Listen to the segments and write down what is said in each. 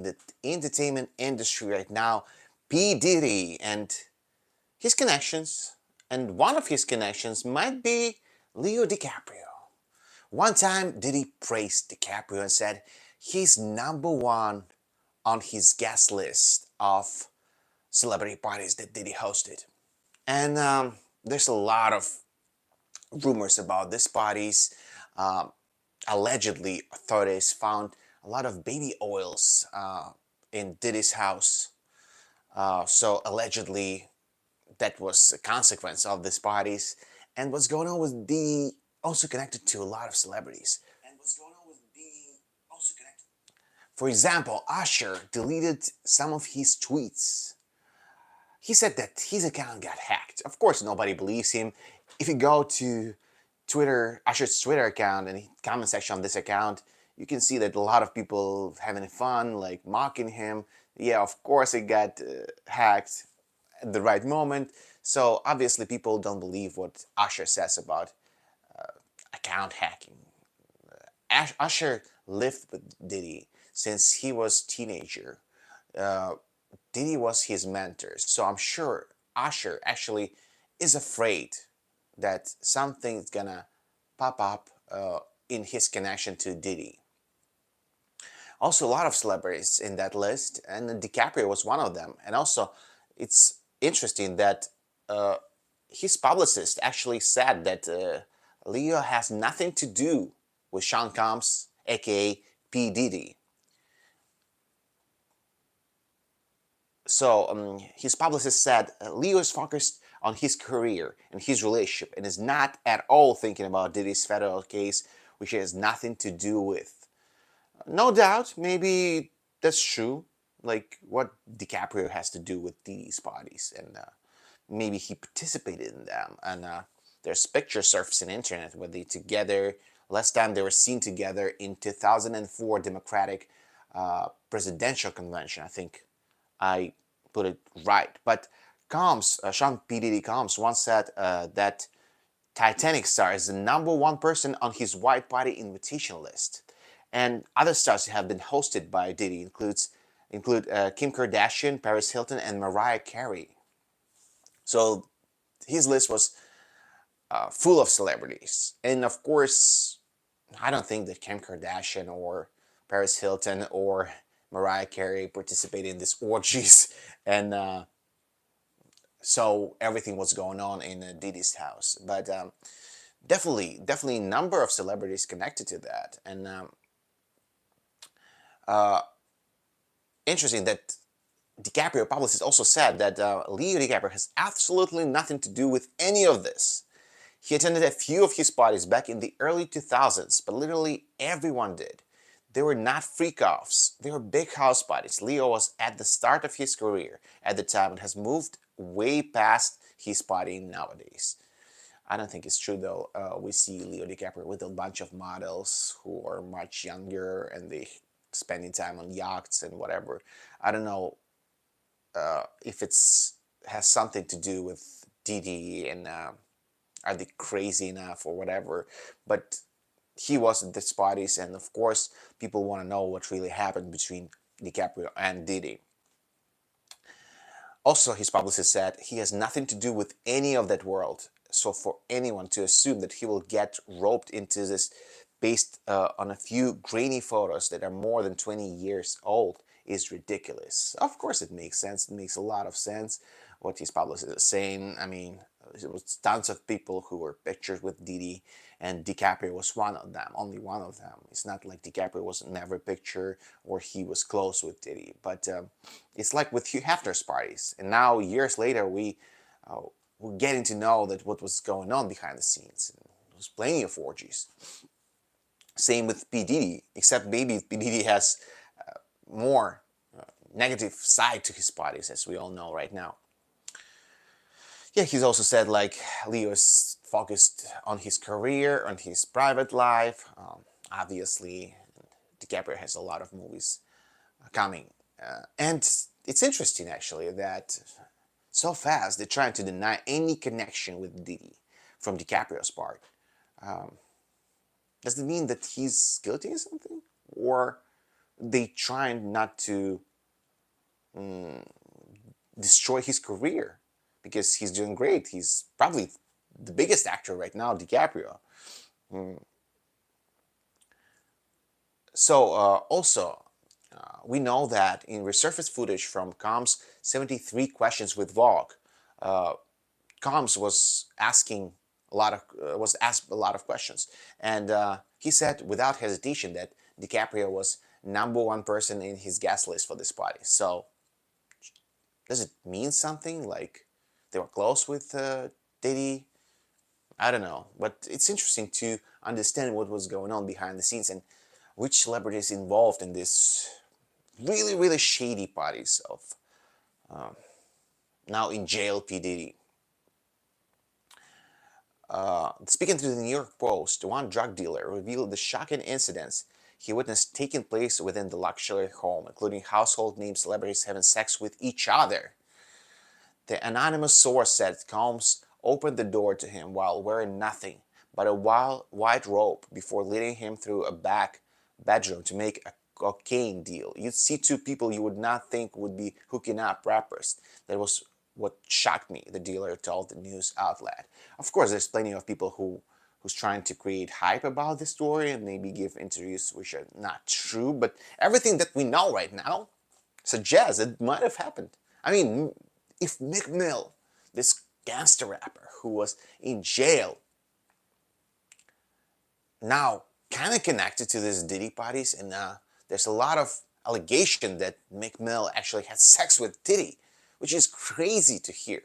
the entertainment industry right now, P. Diddy and his connections. And one of his connections might be Leo DiCaprio. One time, Diddy praised DiCaprio and said he's number one on his guest list of celebrity parties that Diddy hosted. And there's a lot of rumors about these parties. Um, Allegedly, authorities found a lot of baby oils in Diddy's house. So allegedly, that was a consequence of these parties. And what's going on with Diddy also connected to a lot of celebrities. For example, Usher deleted some of his tweets. He said that his account got hacked. Of course, nobody believes him. If you go to Twitter, Usher's Twitter account, and the comment section on this account, you can see that a lot of people having fun, like mocking him. Yeah, of course it got hacked at the right moment. So obviously people don't believe what Usher says about account hacking. Usher lived with Diddy since he was teenager. Uh, Diddy was his mentor, so I'm sure Usher actually is afraid that something's gonna pop up in his connection to Diddy. Also, a lot of celebrities in that list, and DiCaprio was one of them. And also, it's interesting that uh, his publicist actually said that Leo has nothing to do with Sean Combs, aka P. Diddy. So his publicist said Leo is focused on his career and his relationship and is not at all thinking about Diddy's federal case, which has nothing to do with. No doubt, maybe that's true. Like what DiCaprio has to do with these parties, and maybe he participated in them. And there's pictures surfacing on the internet where they together. Last time they were seen together in 2004 Democratic presidential convention. I think I put it right. But Combs, Sean P. Diddy Combs once said that Titanic star is the number one person on his white party invitation list. And other stars who have been hosted by Diddy include Kim Kardashian, Paris Hilton, and Mariah Carey. So his list was full of celebrities. And of course, I don't think that Kim Kardashian or Paris Hilton or Mariah Carey participated in these orgies, and so everything was going on in Diddy's house. But definitely, a number of celebrities connected to that, and uh, interesting that DiCaprio publicist also said that Leo DiCaprio has absolutely nothing to do with any of this. He attended a few of his parties back in the early 2000s, but literally everyone did. They were not freak-offs, they were big house parties. Leo was at the start of his career at the time and has moved way past his partying nowadays. I don't think it's true though. We see Leo DiCaprio with a bunch of models who are much younger and they spending time on yachts and whatever. I don't know if it's has something to do with Didi and are they crazy enough or whatever. But he was at these parties, and of course, people want to know what really happened between DiCaprio and Diddy. Also, his publicist said he has nothing to do with any of that world. So, for anyone to assume that he will get roped into this based on a few grainy photos that are more than 20 years old is ridiculous. Of course, it makes sense. It makes a lot of sense what his publicist is saying. I mean, there was tons of people who were pictured with Didi, and DiCaprio was one of them, only one of them. It's not like DiCaprio was never pictured or he was close with Didi, but it's like with Hugh Hefner's parties. And now, years later, we're getting to know that what was going on behind the scenes. And there was plenty of orgies. Same with P. Diddy, except maybe P. Diddy has more negative side to his parties, as we all know right now. Yeah, he's also said like Leo is focused on his career, on his private life. Obviously, DiCaprio has a lot of movies coming. And it's interesting actually that so fast they're trying to deny any connection with Diddy from DiCaprio's part. Um, does it mean that he's guilty of something? Or they trying not to destroy his career because he's doing great. He's probably the biggest actor right now, DiCaprio. So also, we know that in resurfaced footage from Combs' 73 questions with Vogue, Combs was asking was asked a lot of questions, and he said without hesitation that DiCaprio was #1 person in his guest list for this party. So does it mean something? Like they were close with Diddy? I don't know, but it's interesting to understand what was going on behind the scenes and which celebrities involved in this really, really shady parties of now in jail P. Diddy. Speaking to the New York Post, one drug dealer revealed the shocking incidents he witnessed taking place within the luxury home, including household name celebrities having sex with each other. The anonymous source said Combs opened the door to him while wearing nothing but a white robe before leading him through a back bedroom to make a cocaine deal. You'd see two people you would not think would be hooking up rappers. That was what shocked me, the dealer told the news outlet. Of course, there's plenty of people who's trying to create hype about the story and maybe give interviews which are not true, but everything that we know right now suggests it might have happened. I mean, if Meek Mill, this gangster rapper who was in jail, now kind of connected to these Diddy parties, and there's a lot of allegation that Meek Mill actually had sex with Diddy, which is crazy to hear.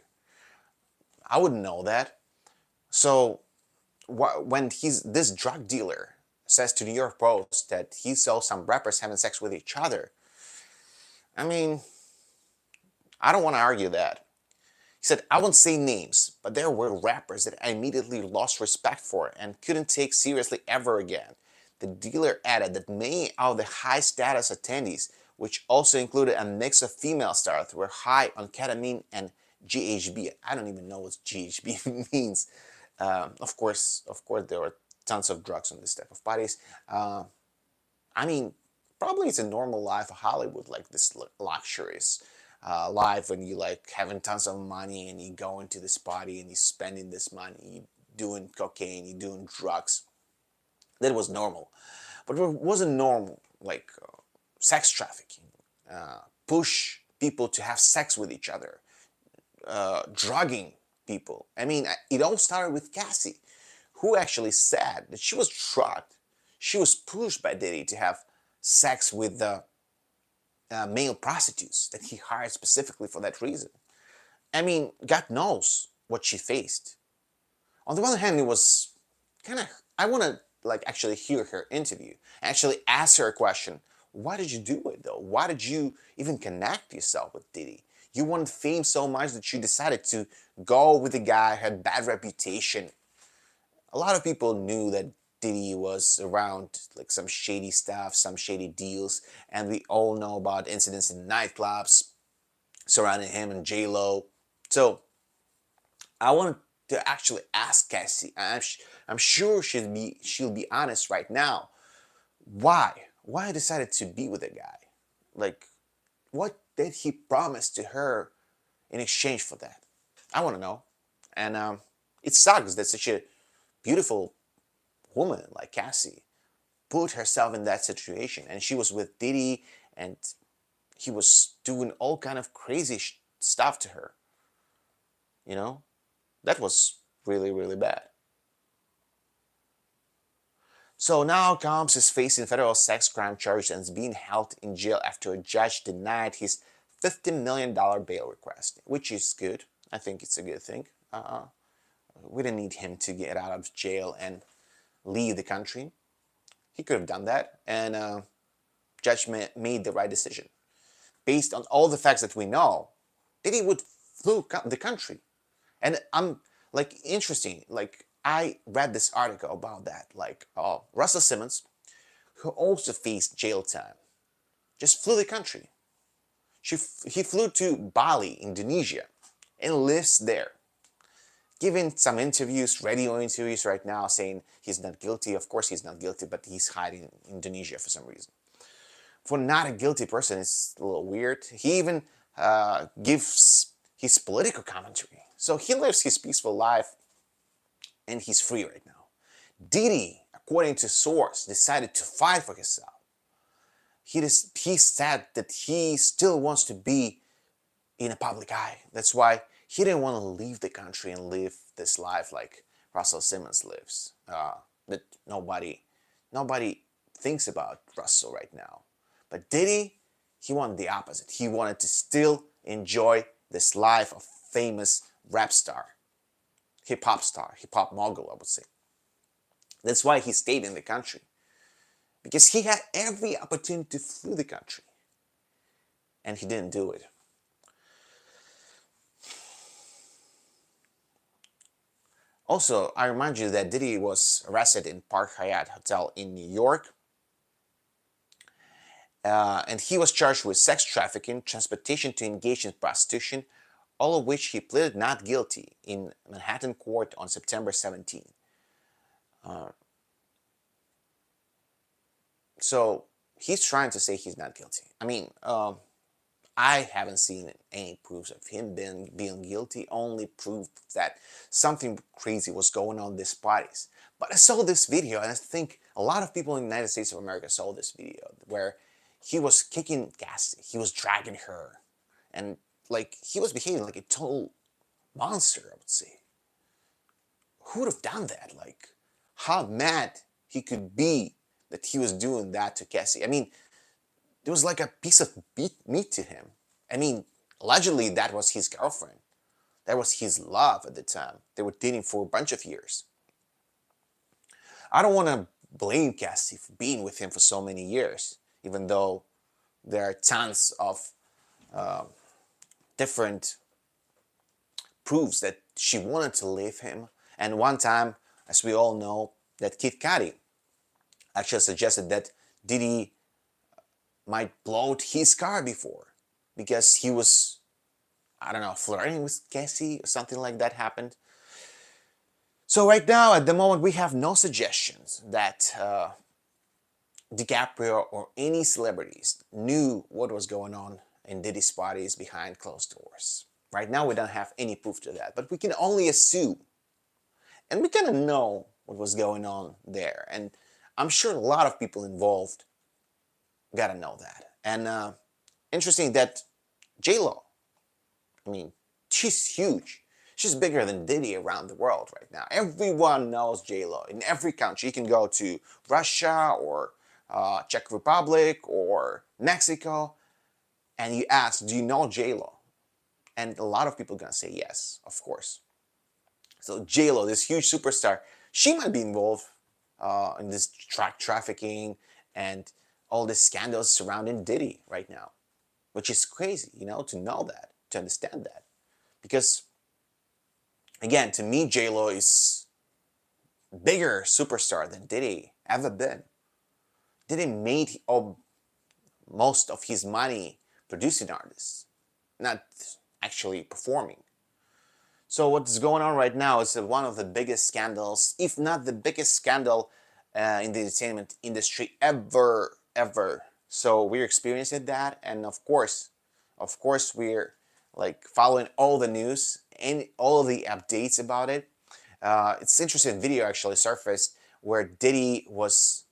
I wouldn't know that. So when this drug dealer says to New York Post that he saw some rappers having sex with each other, I mean, I don't want to argue that. He said, I won't say names, but there were rappers that I immediately lost respect for and couldn't take seriously ever again. The dealer added that many of the high-status attendees, which also included a mix of female stars, were high on ketamine and GHB. I don't even know what GHB means. Of course, there were tons of drugs on this type of parties. I mean, probably it's a normal life of Hollywood, like this luxuries life when you like having tons of money and you go into this party and you spending this money, you doing cocaine, you doing drugs. That was normal, but what wasn't normal, like sex trafficking, push people to have sex with each other, drugging people. I mean, it all started with Cassie, who actually said that she was drugged. She was pushed by Diddy to have sex with the male prostitutes that he hired specifically for that reason. I mean, God knows what she faced. On the one hand, it was kind of, I want to like actually hear her interview, actually ask her a question. Why did you do it though? Why did you even connect yourself with Diddy? You wanted fame so much that you decided to go with a guy who had bad reputation. A lot of people knew that Diddy was around like some shady stuff, some shady deals, and we all know about incidents in nightclubs surrounding him and J.Lo. So I wanted to actually ask Cassie. I'm sure she'll be honest right now. Why I decided to be with a guy? Like, what did he promise to her in exchange for that? I want to know. And it sucks that such a beautiful woman like Cassie put herself in that situation, and she was with Diddy, and he was doing all kind of crazy stuff to her. You know, that was really, really bad. So now Combs is facing federal sex crime charge and is being held in jail after a judge denied his $50 million bail request, which is good. I think it's a good thing. We didn't need him to get out of jail and leave the country. He could have done that, and judge made the right decision. Based on all the facts that we know, Diddy would flew the country. And I'm like interesting. Like I read this article about that. Like Russell Simmons, who also faced jail time, just flew the country. He flew to Bali, Indonesia, and lives there. Giving some interviews, radio interviews right now, saying he's not guilty. Of course, he's not guilty, but he's hiding in Indonesia for some reason. for not a guilty person, it's a little weird. He even gives his political commentary. So he lives his peaceful life and he's free right now. Diddy, according to source, decided to fight for himself. He said that he still wants to be in a public eye. That's why he didn't want to leave the country and live this life like Russell Simmons lives. That nobody thinks about Russell right now. But Diddy, he wanted the opposite. He wanted to still enjoy this life of famous rap star, hip hop mogul, I would say. That's why he stayed in the country. Because he had every opportunity to flee the country. And he didn't do it. Also, I remind you that Diddy was arrested in Park Hyatt Hotel in New York. And he was charged with sex trafficking, transportation to engage in prostitution, all of which he pleaded not guilty in Manhattan court on September 17. So he's trying to say he's not guilty. I mean, I haven't seen any proofs of him being guilty, only proof that something crazy was going on in these parties. But I saw this video, and I think a lot of people in the United States of America saw this video, where he was kicking Cassie, he was dragging her, and like he was behaving like a total monster, I would say. Who would have done that? Like, how mad he could be that he was doing that to Cassie. I mean, it was like a piece of meat to him. I mean, allegedly that was his girlfriend. That was his love at the time. They were dating for a bunch of years. I don't want to blame Cassie for being with him for so many years, even though there are tons of different proofs that she wanted to leave him. And one time, as we all know, that Kid Cudi actually suggested that Diddy might blow his car before because he was, I don't know, flirting with Cassie or something like that happened. So right now, at the moment, we have no suggestions that DiCaprio or any celebrities knew what was going on in Diddy's parties behind closed doors. Right now, we don't have any proof to that, but we can only assume. And we kind of know what was going on there. And I'm sure a lot of people involved gotta know that. And interesting that J.Lo, I mean, she's huge. She's bigger than Diddy around the world right now. Everyone knows J.Lo. In every country, you can go to Russia or Czech Republic or Mexico, and you ask, do you know J.Lo? And a lot of people are gonna say yes, of course. So J.Lo, this huge superstar, she might be involved in this trafficking and all the scandals surrounding Diddy right now, which is crazy, to know that, to understand that. Because, again, to me, J.Lo is a bigger superstar than Diddy ever been. Diddy made most of his money producing artists, not actually performing. So what's going on right now is one of the biggest scandals, if not the biggest scandal in the entertainment industry ever. So we're experiencing that, and of course, we're like following all the news and all of the updates about it. It's interesting video actually surfaced where Diddy was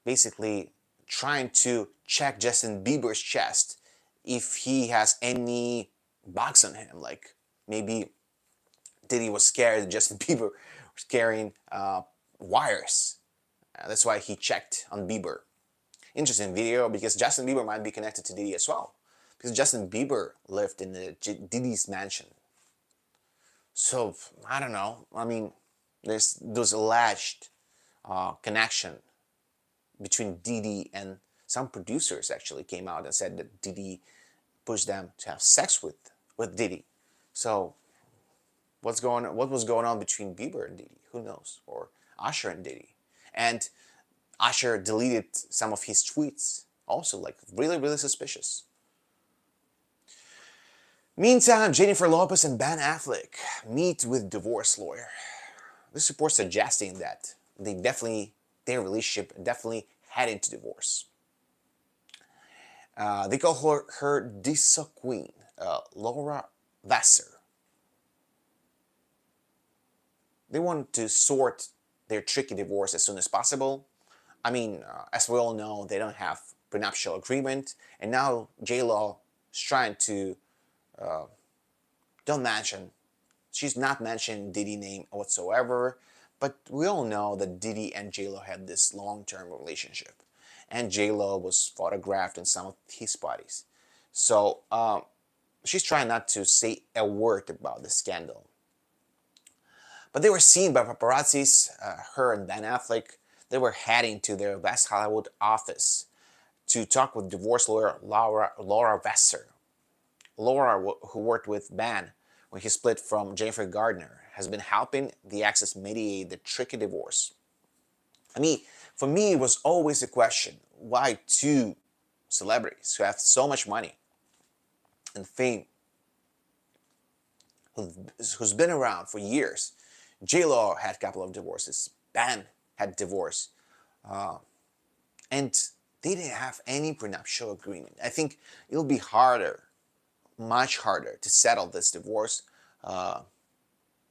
basically trying to check Justin Bieber's chest if he has any bugs on him, like maybe Diddy was scared that Justin Bieber was carrying wires. That's why he checked on Bieber. Interesting video because Justin Bieber might be connected to Diddy as well. Because Justin Bieber lived in Diddy's mansion. So, I don't know. I mean, there's those alleged connection between Diddy and some producers actually came out and said that Diddy pushed them to have sex with Diddy. So, what was going on between Bieber and Diddy? Who knows? Or Usher and Diddy. And Usher deleted some of his tweets. Also, like, really suspicious. Meantime, Jennifer Lopez and Ben Affleck meet with divorce lawyer. This report suggesting that their relationship definitely heading to divorce. They call her Disa Queen, Laura Vassar. They want to sort their tricky divorce as soon as possible. I mean, as we all know, they don't have prenuptial agreement, and now J.Lo is trying to uh, don't mention. She's not mentioning Diddy name whatsoever, but we all know that Diddy and J.Lo had this long-term relationship, and J.Lo was photographed in some of his parties. So she's trying not to say a word about the scandal. But they were seen by paparazzis, her and Ben Affleck. They were heading to their West Hollywood office to talk with divorce lawyer Laura Vassar. Laura, who worked with Ben when he split from Jennifer Gardner, has been helping the exes mediate the tricky divorce. I mean, for me, it was always a question why two celebrities who have so much money and fame, who's been around for years, J-Lo had a couple of divorces, Ben had divorce, uh, and they didn't have any prenuptial agreement. I think it'll be harder, much harder, to settle this divorce. Uh,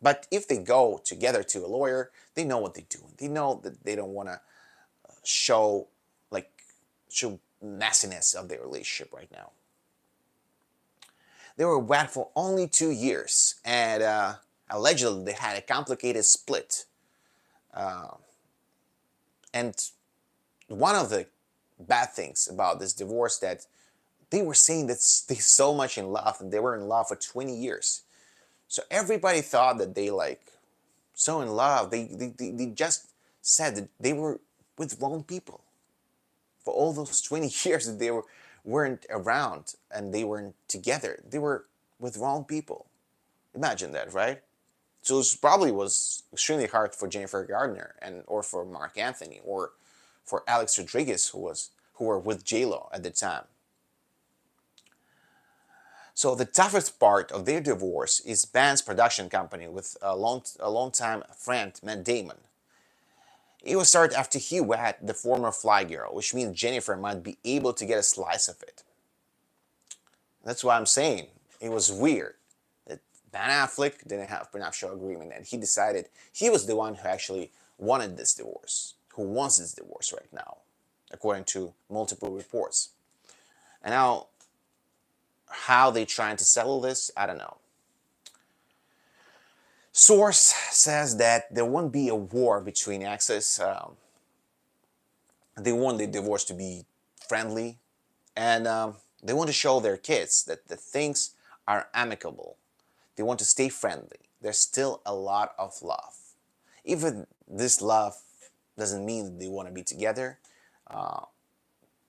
but if they go together to a lawyer, they know what they're doing. They know that they don't want to show like show messiness of their relationship right now. They were wed for only 2 years, and allegedly they had a complicated split. Uh, and one of the bad things about this divorce that they were saying that they're so much in love and they were in love for 20 years. So everybody thought that they like so in love. They just said that they were with wrong people for all those 20 years that they weren't around and they weren't together. They were with wrong people. Imagine that, right? So it probably was extremely hard for Jennifer Gardner and or for Mark Anthony or for Alex Rodriguez who were with J Lo at the time. So the toughest part of their divorce is Ben's production company with a long-time friend, Matt Damon. It was started after he wed the former Fly Girl, which means Jennifer might be able to get a slice of it. That's why I'm saying it was weird that Ben Affleck didn't have prenuptial agreement and he decided he was the one who actually wanted this divorce, who wants this divorce right now, according to multiple reports. And now, how they trying to settle this, I don't know. Source says that there won't be a war between exes. They want the divorce to be friendly, and they want to show their kids that the things are amicable. They want to stay friendly. There's still a lot of love. Even this love doesn't mean that they want to be together. Uh,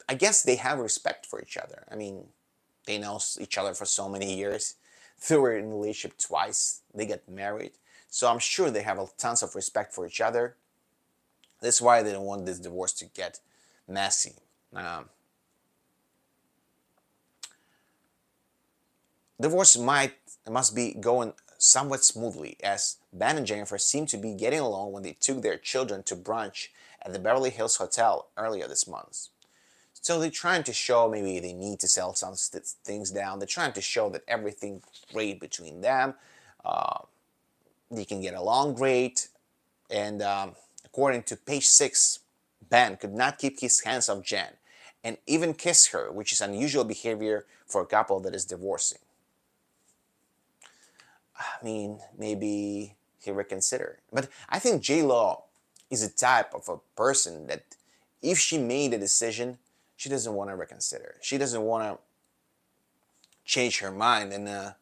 I guess they have respect for each other. I mean, they know each other for so many years. They were in a relationship twice. They get married. So I'm sure they have tons of respect for each other. That's why they don't want this divorce to get messy. Um, Divorce must be going somewhat smoothly, as Ben and Jennifer seem to be getting along when they took their children to brunch at the Beverly Hills Hotel earlier this month. So they're trying to show maybe they need to sell some things down. They're trying to show that everything's great between them. Uh, they can get along great. And according to page 6, Ben could not keep his hands off Jen and even kiss her, which is unusual behavior for a couple that is divorcing. I mean, maybe he reconsider. But I think J-Lo is a type of a person that if she made a decision, she doesn't want to reconsider. She doesn't want to change her mind and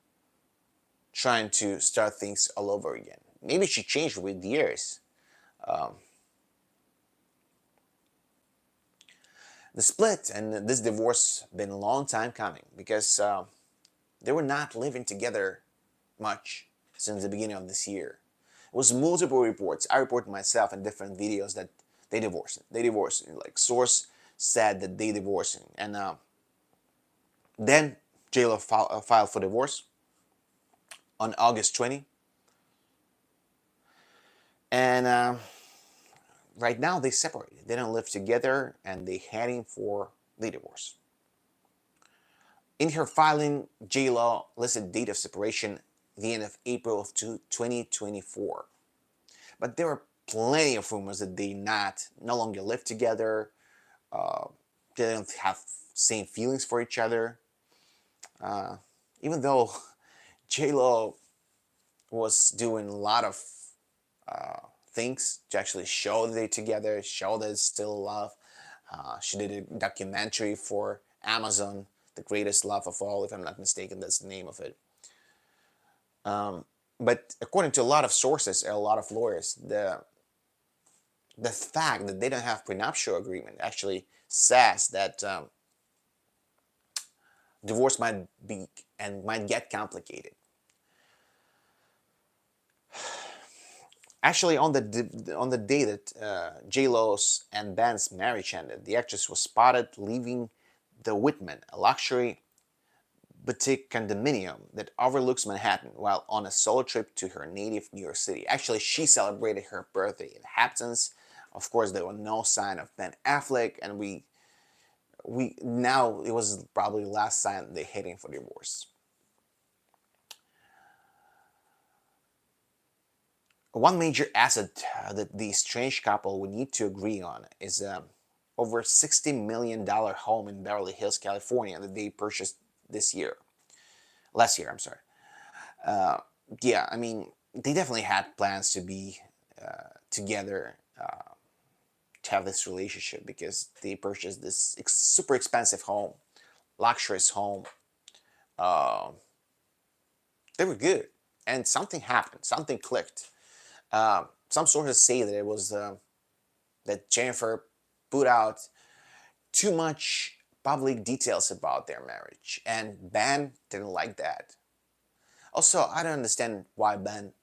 trying to start things all over again. Maybe she changed with years. Um, the split and this divorce been a long time coming because they were not living together much since the beginning of this year. It was multiple reports. I reported myself in different videos that they divorced. They divorced. Like source said that they divorcing, and then J.Lo filed for divorce on August 20, and right now they separated. They don't live together, and they heading for the divorce. In her filing, J.Lo listed date of separation the end of April of 2024. But there were plenty of rumors that they no longer live together. Uh, they don't have same feelings for each other. Uh, Even though J.Lo was doing a lot of things to actually show that they're together, show that it's still love. She did a documentary for Amazon, The Greatest Love of All, if I'm not mistaken, that's the name of it. But according to a lot of sources, a lot of lawyers, the fact that they don't have prenuptial agreement actually says that divorce might be and might get complicated. Actually, on the day that J.Lo's and Ben's marriage ended, the actress was spotted leaving the Whitman, a luxury boutique condominium that overlooks Manhattan, while on a solo trip to her native New York City. Actually, she celebrated her birthday in Hamptons. Of course, there was no sign of Ben Affleck, and we now it was probably the last sign they're heading for divorce. One major asset that the estranged couple would need to agree on is over $60 million home in Beverly Hills, California that they purchased last year. I'm sorry. Uh, yeah, I mean, they definitely had plans to be together, to have this relationship, because they purchased this super expensive home, luxurious home. Uh, they were good, and something happened, something clicked. Some sources say that it was that Jennifer put out too much public details about their marriage, and Ben didn't like that. Also, I don't understand why Ben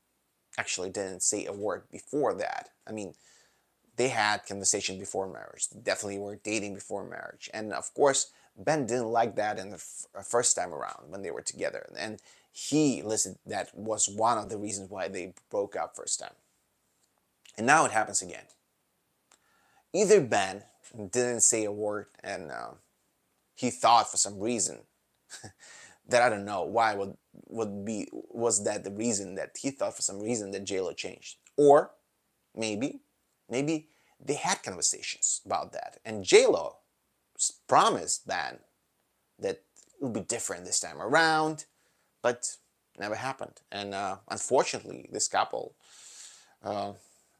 actually didn't say a word before that. I mean, they had conversation before marriage. They definitely were dating before marriage, and of course, Ben didn't like that in the first time around when they were together, and he listed that was one of the reasons why they broke up first time. And now it happens again. Either Ben didn't say a word, and he thought for some reason that I don't know why would be was that the reason that he thought for some reason that J.Lo changed, or maybe maybe they had conversations about that, and J.Lo promised Ben that it would be different this time around, but never happened. And unfortunately, this couple, uh,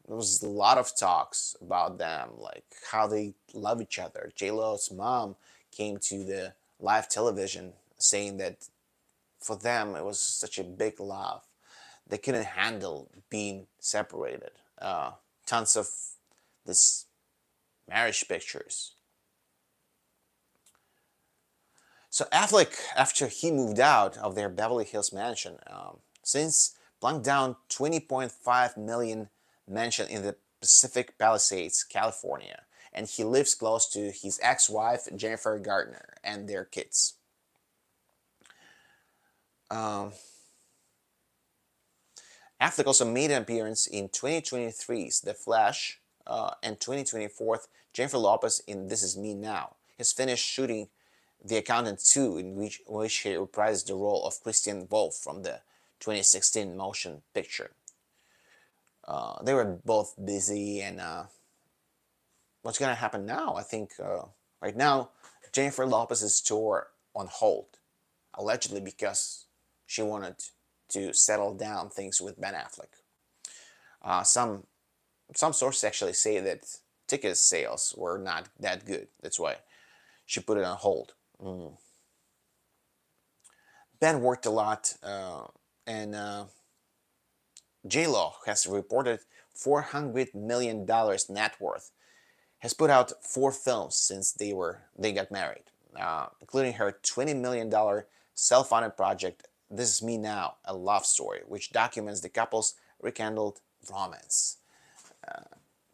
there was a lot of talks about them, like how they love each other. J.Lo's mom came to the live television saying that for them it was such a big love. They couldn't handle being separated. Tons of this marriage pictures. So Affleck, after he moved out of their Beverly Hills mansion, since plunked down 20.5 million mansion in the Pacific Palisades, California, and he lives close to his ex-wife Jennifer Gardner and their kids. Um, Affleck also made an appearance in 2023's The Flash and 2024's Jennifer Lopez in This Is Me Now. He's finished shooting The Accountant 2, in which he reprised the role of Christian Wolf from the 2016 motion picture. They were both busy, and what's going to happen now? I think right now Jennifer Lopez's tour on hold, allegedly because she wanted to settle down things with Ben Affleck. Some sources actually say that ticket sales were not that good. That's why she put it on hold. Ben worked a lot, and J.Lo has reported $400 million net worth. Has put out 4 films since they got married, including her $20 million self-funded project This Is Me Now, a love story, which documents the couple's rekindled romance.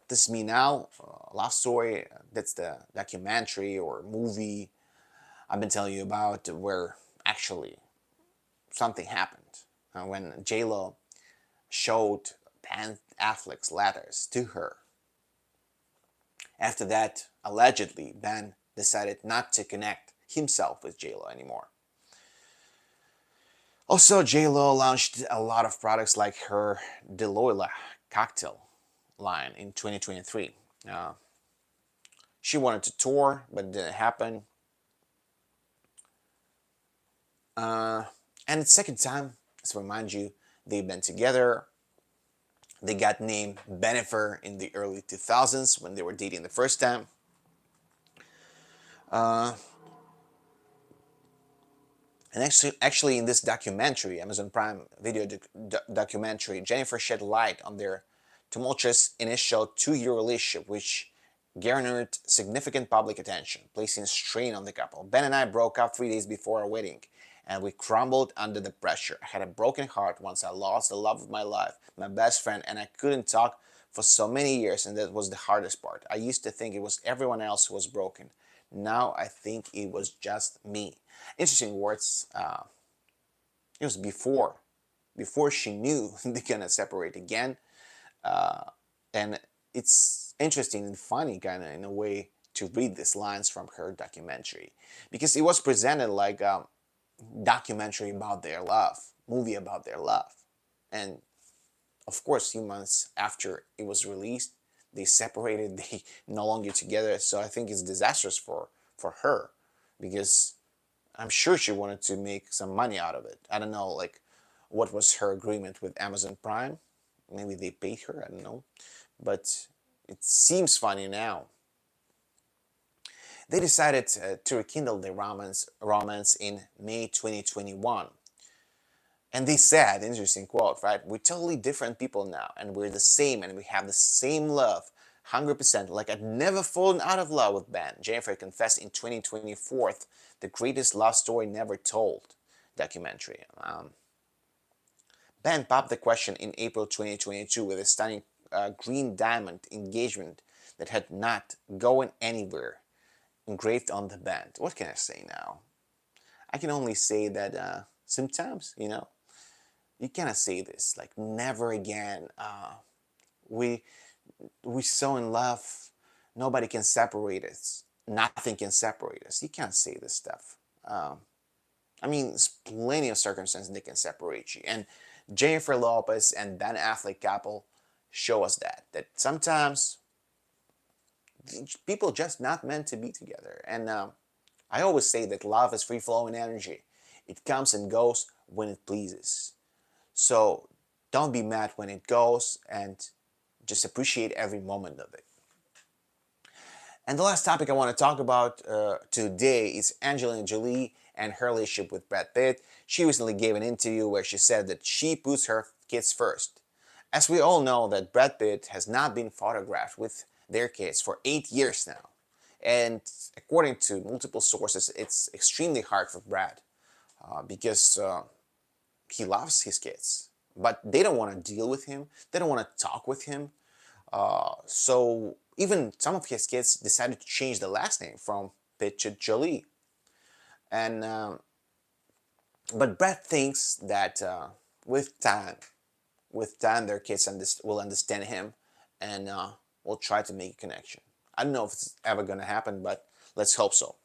This Is Me Now, love story, that's the documentary or movie I've been telling you about, where actually something happened when J.Lo showed Ben Affleck's letters to her. After that, allegedly, Ben decided not to connect himself with J.Lo anymore. Also, J.Lo launched a lot of products like her Deloila cocktail line in 2023. Uh, she wanted to tour, but it didn't happen. Uh, and it's second time, to remind you, they've been together. They got named Benefer in the early 2000s when they were dating the first time. Uh, and actually, in this documentary, Amazon Prime Video documentary, Jennifer shed light on their tumultuous initial two-year relationship, which garnered significant public attention, placing a strain on the couple. Ben and I broke up 3 days before our wedding, and we crumbled under the pressure. I had a broken heart once I lost the love of my life, my best friend, and I couldn't talk for so many years, and that was the hardest part. I used to think it was everyone else who was broken. Now I think it was just me. Interesting words. It was before she knew they're gonna separate again, uh, and it's interesting and funny, kind of in a way, to read these lines from her documentary because it was presented like a documentary about their love, movie about their love, and of course, a few months after it was released, they separated. They no longer together. So I think it's disastrous for her because I'm sure she wanted to make some money out of it. I don't know, like, what was her agreement with Amazon Prime? Maybe they paid her. I don't know, but it seems funny now. They decided to rekindle their romance in May 2021. And they said, interesting quote, right? We're totally different people now, and we're the same, and we have the same love, 100%. Like I'd never fallen out of love with Ben. Jennifer confessed in 2024, the greatest love story never told documentary. Ben popped the question in April 2022 with a stunning green diamond engagement that had not going anywhere engraved on the band. What can I say now? I can only say that sometimes, you cannot say this like never again. We we so in love, nobody can separate us. Nothing can separate us. You can't say this stuff. I mean, there's plenty of circumstances that can separate you. And Jennifer Lopez and Ben Affleck couple show us that sometimes people just not meant to be together. And I always say that love is free flowing energy. It comes and goes when it pleases. So don't be mad when it goes and just appreciate every moment of it. And the last topic I want to talk about today is Angelina Jolie and her relationship with Brad Pitt. She recently gave an interview where she said that she puts her kids first. As we all know that Brad Pitt has not been photographed with their kids for 8 years now. And according to multiple sources, it's extremely hard for Brad because he loves his kids. But they don't want to deal with him. They don't want to talk with him. So even some of his kids decided to change the last name from Pitt to Jolie. And but Brad thinks that with time, their kids will understand him, and will try to make a connection. I don't know if it's ever gonna happen, but let's hope so.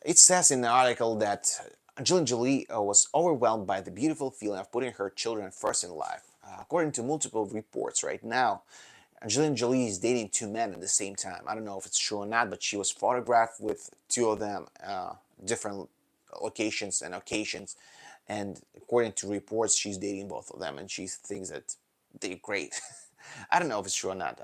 It says in the article that Angelina Jolie was overwhelmed by the beautiful feeling of putting her children first in life. According to multiple reports right now, Angelina Jolie is dating two men at the same time. I don't know if it's true or not, but she was photographed with two of them, different locations and occasions. And according to reports, she's dating both of them, and she thinks that they're great. I don't know if it's true or not.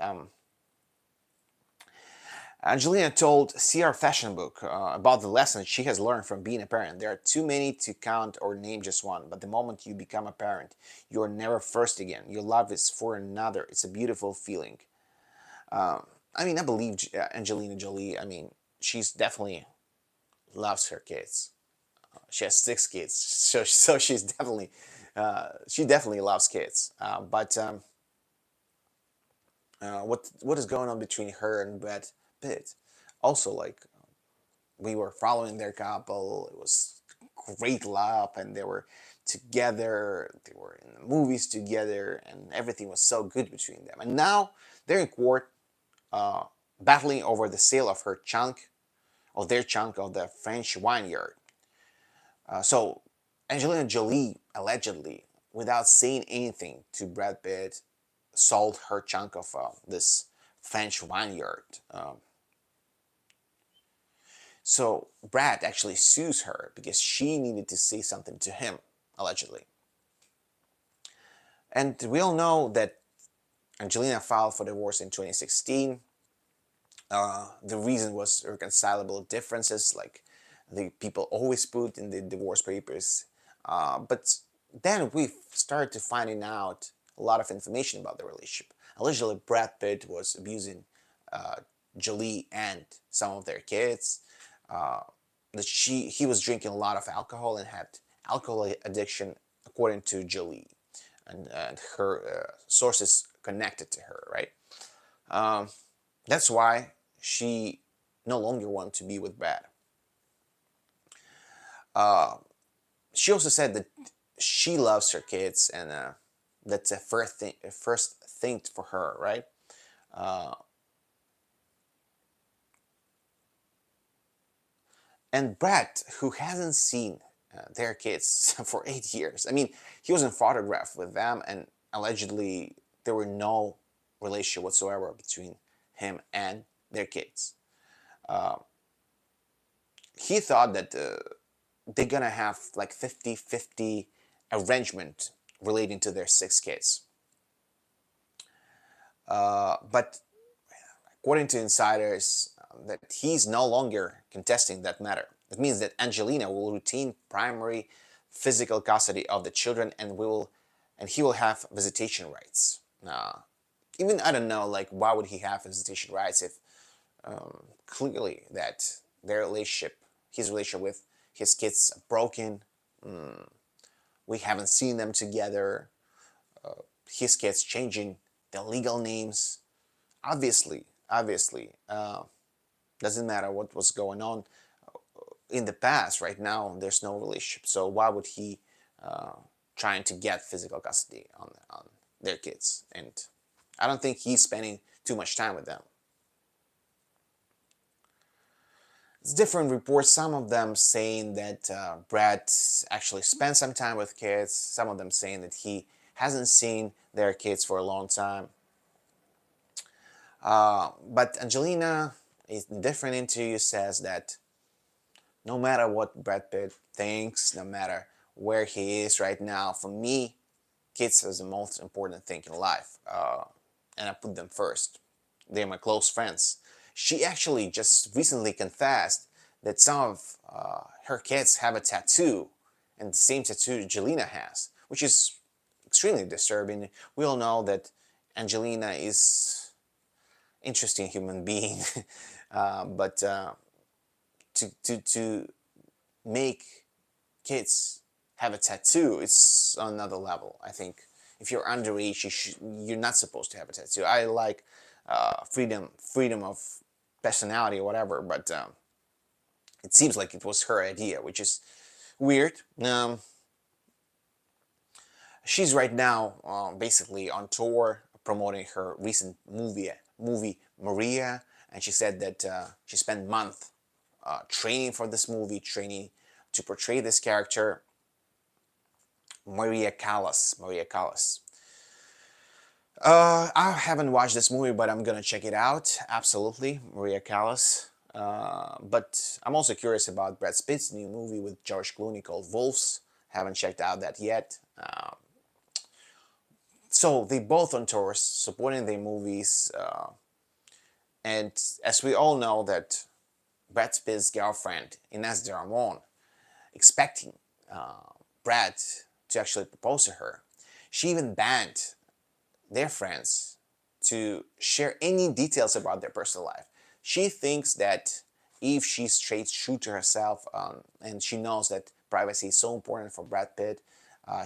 Angelina told CR Fashion Book about the lessons she has learned from being a parent. There are too many to count or name just one, but the moment you become a parent, you are never first again. Your love is for another. It's a beautiful feeling. I mean, I believe Angelina Jolie, I mean, she's definitely loves her kids. She has 6 kids, so she definitely loves kids. But what is going on between her and Brad Pitt? Also, like, we were following their couple. It was great love, and they were together. They were in the movies together, and everything was so good between them. And now they're in court, uh, battling over the sale of their chunk of the French vineyard. So Angelina Jolie allegedly, without saying anything to Brad Pitt, sold her chunk of this French vineyard. So Brad actually sues her because she needed to say something to him, allegedly. And we all know that Angelina filed for divorce in 2016. The reason was irreconcilable differences, like the people always put in the divorce papers. But then we started to finding out a lot of information about the relationship. Allegedly, Brad Pitt was abusing uh, Jolie and some of their kids. Uh, that he was drinking a lot of alcohol and had alcohol addiction, according to Jolie and her sources connected to her. Right. Um, that's why she no longer wanted to be with Brad. Uh, she also said that she loves her kids, and that's a first thing for her, right? Uh, and Brad, who hasn't seen their kids for 8 years, I mean, he was in photograph with them, and allegedly there were no relationship whatsoever between him and their kids. Uh, he thought that they're gonna have like 50-50 arrangement relating to their 6 kids. But according to insiders, that he's no longer contesting that matter. It means that Angelina will retain primary physical custody of the children, and he will have visitation rights. Even I don't know, like why would he have visitation rights if clearly that their relationship, his relationship with his kids, are broken. Mm, we haven't seen them together. His kids changing their legal names. Obviously, doesn't matter what was going on in the past. Right now, there's no relationship. So why would he uh, trying to get physical custody on their kids? And I don't think he's spending too much time with them. It's different reports. Some of them saying that Brad actually spent some time with kids. Some of them saying that he hasn't seen their kids for a long time. But Angelina, is a different interview, says that no matter what Brad Pitt thinks, no matter where he is right now, for me, kids is the most important thing in life. And I put them first. They're my close friends. She actually just recently confessed that some of her kids have a tattoo, and the same tattoo Angelina has, which is extremely disturbing. We all know that Angelina is interesting human being, but to make kids have a tattoo, it's on another level. I think if you're underage, you're not supposed to have a tattoo. I like freedom of personality or whatever, but it seems like it was her idea, which is weird. She's right now basically on tour promoting her recent movie Maria, and she said that she spent months training for this movie, training to portray this character, Maria Callas. Maria Callas. I haven't watched this movie, but I'm gonna check it out. Absolutely, Maria Callas. But I'm also curious about Brad Pitt's new movie with George Clooney called Wolves. Haven't checked out that yet. So they both on tours supporting their movies, and as we all know that Brad Pitt's girlfriend Ines de Ramon expecting Brad to actually propose to her. She even banned their friends to share any details about their personal life. She thinks that if she stays true to herself, and she knows that privacy is so important for Brad Pitt,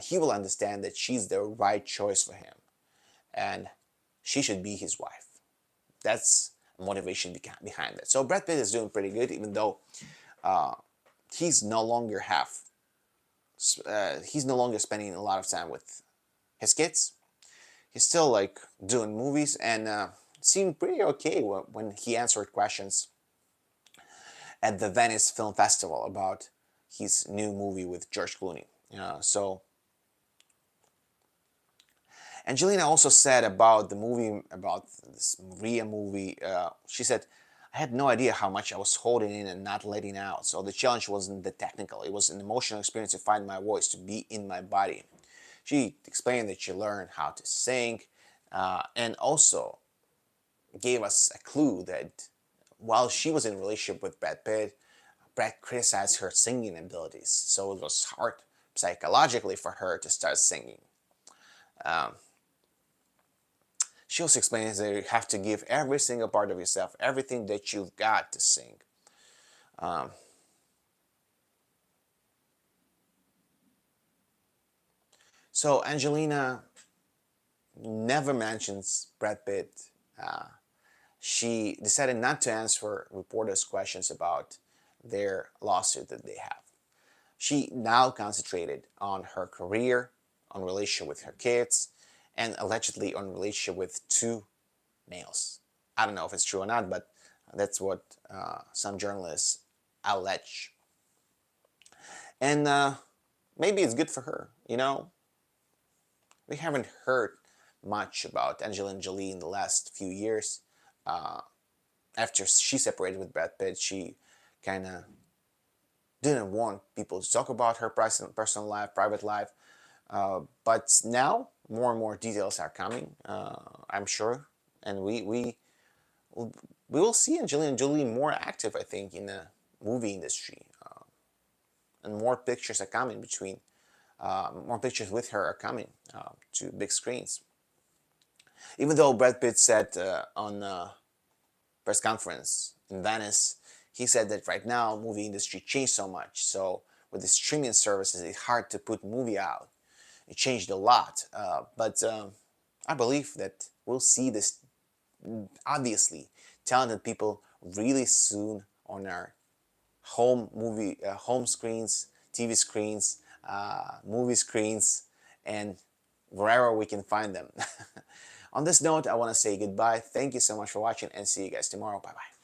he will understand that she's the right choice for him, and she should be his wife. That's motivation behind that. So Brad Pitt is doing pretty good, even though uh, he's no longer he's no longer spending a lot of time with his kids. He's still like doing movies, and seemed pretty okay when he answered questions at the Venice Film Festival about his new movie with George Clooney. So Angelina also said about the movie, about this Maria movie, she said, I had no idea how much I was holding in and not letting out. So the challenge wasn't the technical, it was an emotional experience to find my voice, to be in my body. She explained that she learned how to sing, and also gave us a clue that while she was in a relationship with Brad Pitt, Brad criticized her singing abilities. So it was hard psychologically for her to start singing. Um, she also explains that you have to give every single part of yourself, everything that you've got to sing. Um, so Angelina never mentions Brad Pitt. Uh, she decided not to answer reporters' questions about their lawsuit that they have. She now concentrated on her career, on relationship with her kids, and allegedly on relationship with two males. I don't know if it's true or not, but that's what some journalists allege. And maybe it's good for her. We haven't heard much about Angelina Jolie in the last few years. Uh, After she separated with Brad Pitt, she kind of didn't want people to talk about her personal life, private life. But now more and more details are coming, I'm sure, and we will see Angelina Jolie more active, I think, in the movie industry, and more pictures are coming between. More pictures with her are coming to big screens. Even though Brad Pitt said on press conference in Venice, he said that right now movie industry changed so much. So with the streaming services, it's hard to put movie out. It changed a lot, but I believe that we'll see this obviously talented people really soon on our home screens, TV screens, movie screens, and wherever we can find them. On this note, I want to say goodbye. Thank you so much for watching, and see you guys tomorrow. Bye bye.